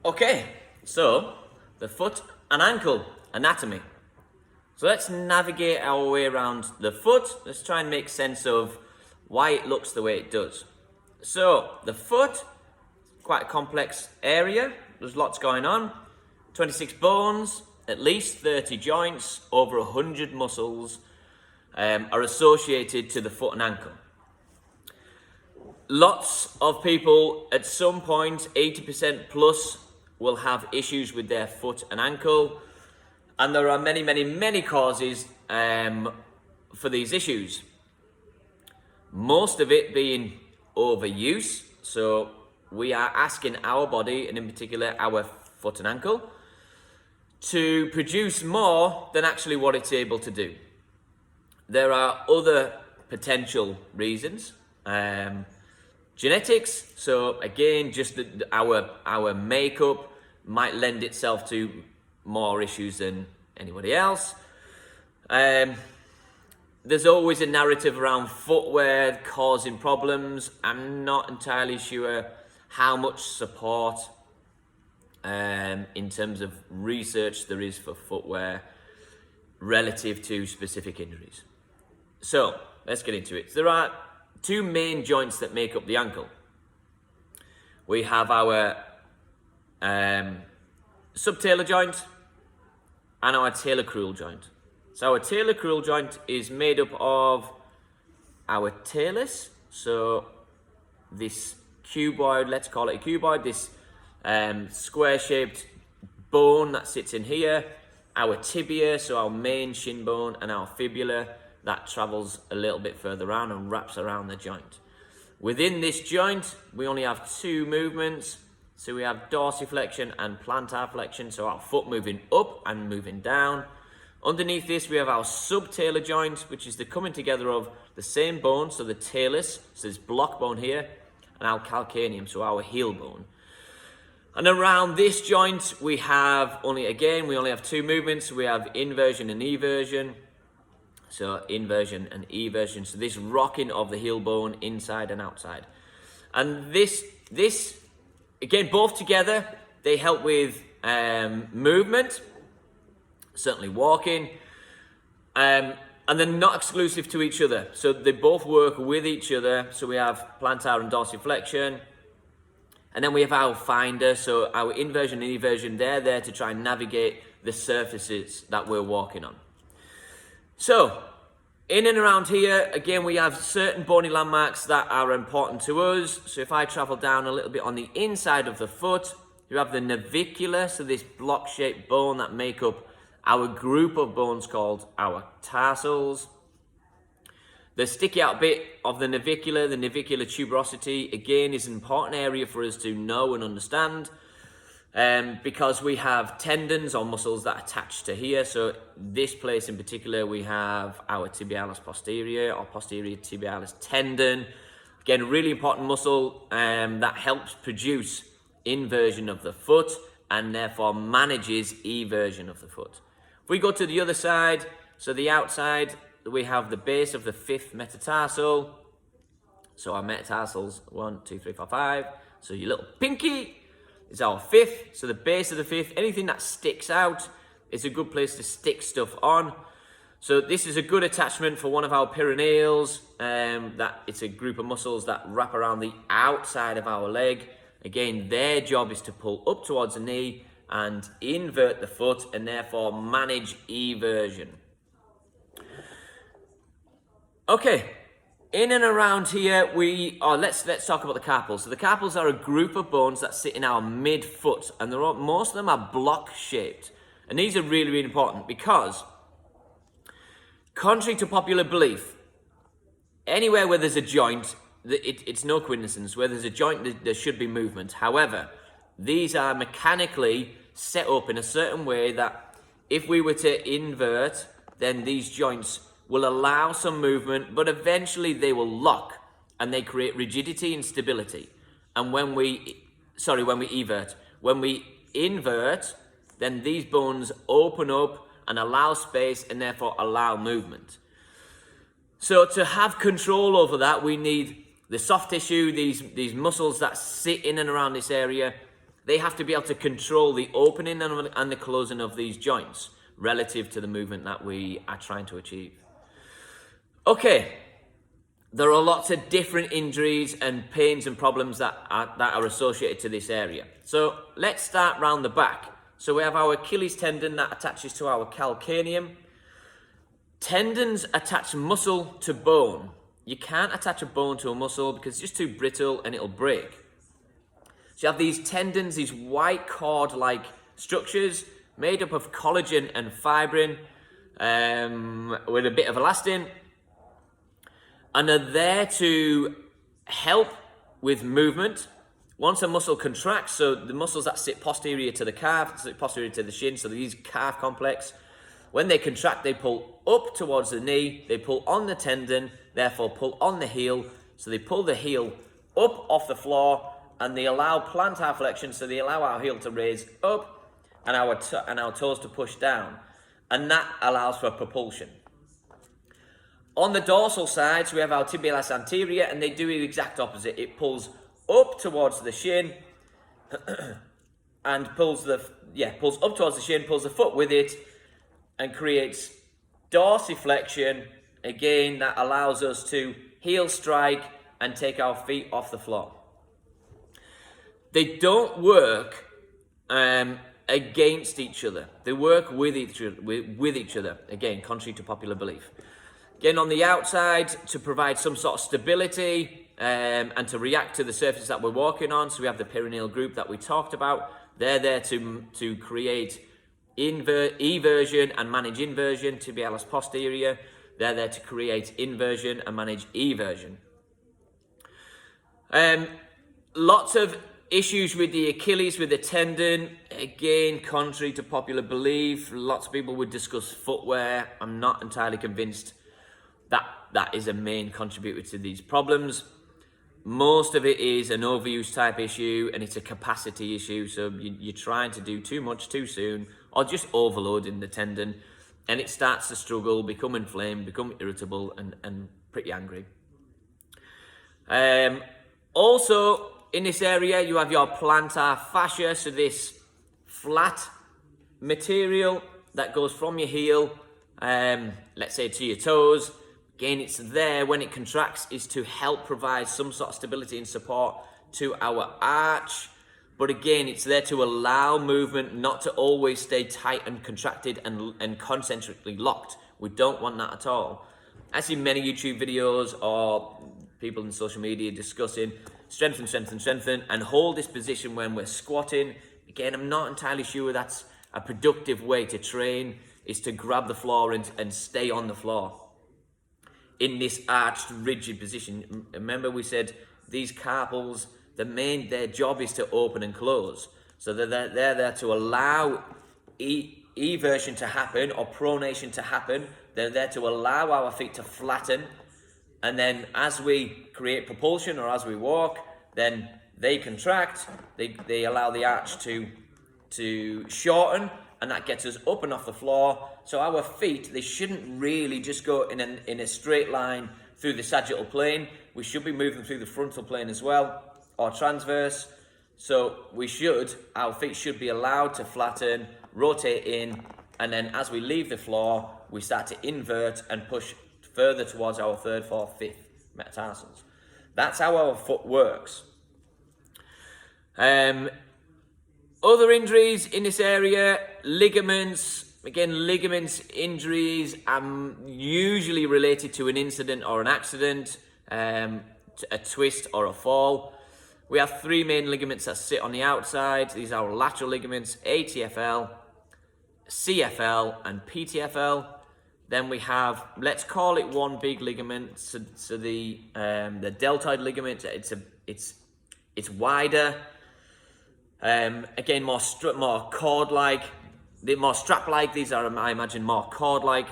Okay, so the foot and ankle anatomy. So let's navigate our way around the foot. Let's try and make sense of why it looks the way it does. So the foot, quite a complex area. There's lots going on. 26 bones, at least 30 joints, over 100 muscles are associated to the foot and ankle. Lots of people at some point, 80% plus, will have issues with their foot and ankle. And there are many causes for these issues. Most of it being overuse. So we are asking our body, and in particular our foot and ankle, to produce more than actually what it's able to do. There are other potential reasons. Genetics, so again, just our makeup might lend itself to more issues than anybody else. There's always a narrative around footwear causing problems. I'm not entirely sure how much support in terms of research there is for footwear relative to specific injuries. So let's get into it. There are two main joints that make up the ankle. We have our subtalar joint and our talar crural joint. So our talar crural joint is made up of our talus, so this cuboid, let's call it a cuboid, this square-shaped bone that sits in here, our tibia, so our main shin bone, and our fibula that travels a little bit further around and wraps around the joint. Within this joint, we only have two movements. So we have dorsiflexion and plantar flexion, so our foot moving up and moving down. Underneath this, we have our subtalar joint, which is the coming together of the same bone, so the talus, so this block bone here, and our calcaneum, so our heel bone. And around this joint, we only have two movements. We have inversion and eversion. So inversion and eversion, so this rocking of the heel bone inside and outside. And this again, both together, they help with movement, certainly walking, and they're not exclusive to each other. So they both work with each other. So we have plantar and dorsiflexion, and then we have our finder, so our inversion and eversion, they're there to try and navigate the surfaces that we're walking on. So, in and around here, again, we have certain bony landmarks that are important to us. So if I travel down a little bit on the inside of the foot, you have the navicular, so this block-shaped bone that make up our group of bones called our tarsals. The sticky out bit of the navicular tuberosity, again, is an important area for us to know and understand. Because we have tendons or muscles that attach to here. So this place in particular, we have our tibialis posterior or posterior tibialis tendon. Again, really important muscle that helps produce inversion of the foot and therefore manages eversion of the foot. If we go to the other side, so the outside, we have the base of the fifth metatarsal. So our metatarsals, 1, 2, 3, 4, 5. So your little pinky is our fifth, so the base of the fifth, anything that sticks out is a good place to stick stuff on. So this is a good attachment for one of our peroneals, that it's a group of muscles that wrap around the outside of our leg. Again, their job is to pull up towards the knee and invert the foot and therefore manage eversion. Okay. In and around here, let's talk about the carpals. So the carpals are a group of bones that sit in our mid-foot, and most of them are block-shaped. And these are really important because, contrary to popular belief, anywhere where there's a joint, it's no coincidence. Where there's a joint, there should be movement. However, these are mechanically set up in a certain way that if we were to invert, then these joints will allow some movement, but eventually they will lock and they create rigidity and stability. And when we invert, then these bones open up and allow space and therefore allow movement. So to have control over that, we need the soft tissue, these muscles that sit in and around this area, they have to be able to control the opening and the closing of these joints relative to the movement that we are trying to achieve. Okay, there are lots of different injuries and pains and problems that are associated to this area. So let's start round the back. So we have our Achilles tendon that attaches to our calcaneum. Tendons attach muscle to bone. You can't attach a bone to a muscle because it's just too brittle and it'll break. So you have these tendons, these white cord-like structures made up of collagen and fibrin with a bit of elastin, and are there to help with movement. Once a muscle contracts, so the muscles that sit posterior to the calf, sit posterior to the shin, so these calf complex, when they contract, they pull up towards the knee, they pull on the tendon, therefore pull on the heel, so they pull the heel up off the floor, and they allow plantar flexion, so they allow our heel to raise up and our toes to push down, and that allows for propulsion. On the dorsal side, so we have our tibialis anterior, and they do the exact opposite. It pulls up towards the shin and pulls up towards the shin, pulls the foot with it, and creates dorsiflexion. Again, that allows us to heel strike and take our feet off the floor. They don't work against each other. They work with each other. Again, contrary to popular belief. Again, on the outside to provide some sort of stability and to react to the surface that we're walking on. So we have the perineal group that we talked about. They're there to create eversion and manage inversion. Tibialis posterior. They're there to create inversion and manage eversion. Lots of issues with the Achilles, with the tendon. Again, contrary to popular belief, lots of people would discuss footwear. I'm not entirely convinced that is a main contributor to these problems. Most of it is an overuse type issue, and it's a capacity issue. So you're trying to do too much too soon, or just overloading the tendon, and it starts to struggle, become inflamed, become irritable, and pretty angry. Also, in this area, you have your plantar fascia, so this flat material that goes from your heel, let's say to your toes. Again, it's there when it contracts is to help provide some sort of stability and support to our arch. But again, it's there to allow movement not to always stay tight and contracted and concentrically locked. We don't want that at all. I see many YouTube videos or people in social media discussing strengthen, and hold this position when we're squatting. Again, I'm not entirely sure that's a productive way to train, is to grab the floor and stay on the floor in this arched, rigid position. Remember we said these carpals, their job is to open and close. So they're there to allow eversion to happen or pronation to happen. They're there to allow our feet to flatten. And then as we create propulsion or as we walk, then they contract, they allow the arch to shorten, and that gets us up and off the floor. So our feet, they shouldn't really just go in a straight line through the sagittal plane. We should be moving through the frontal plane as well, or transverse. So our feet should be allowed to flatten, rotate in, and then as we leave the floor, we start to invert and push further towards our third, fourth, fifth metatarsals. That's how our foot works. Other injuries in this area, ligaments. Again, ligaments injuries are usually related to an incident or an accident, a twist or a fall. We have three main ligaments that sit on the outside. These are our lateral ligaments, ATFL, CFL, and PTFL. Then we have, let's call it one big ligament. So the deltoid ligament, it's wider. Again, more cord-like, more strap-like. These are, I imagine, more cord-like.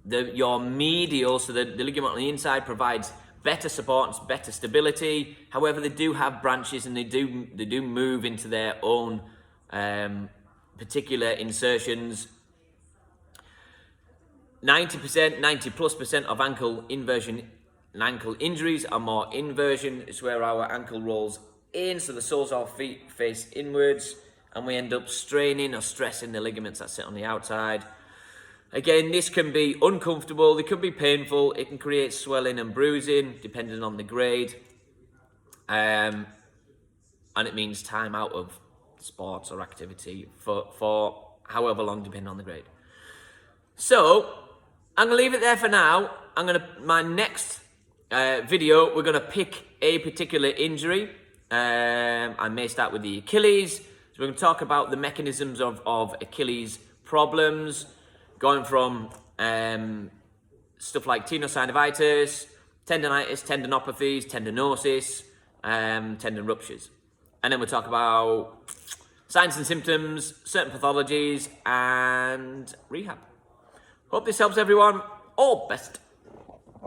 Your medial, so the ligament on the inside provides better support and better stability. However, they do have branches and they do move into their own particular insertions. 90% of ankle inversion and ankle injuries are more inversion. It's where our ankle rolls in, so the soles of our feet face inwards, and we end up straining or stressing the ligaments that sit on the outside. Again, this can be uncomfortable, it can be painful, it can create swelling and bruising depending on the grade. And it means time out of sports or activity for however long, depending on the grade. So, I'm going to leave it there for now. My next video, we're going to pick a particular injury. I may start with the Achilles. So we're going to talk about the mechanisms of Achilles problems, going from stuff like tenosynovitis, tendonitis, tendinopathies, tendinosis, tendon ruptures. And then we'll talk about signs and symptoms, certain pathologies, and rehab. Hope this helps everyone. All best.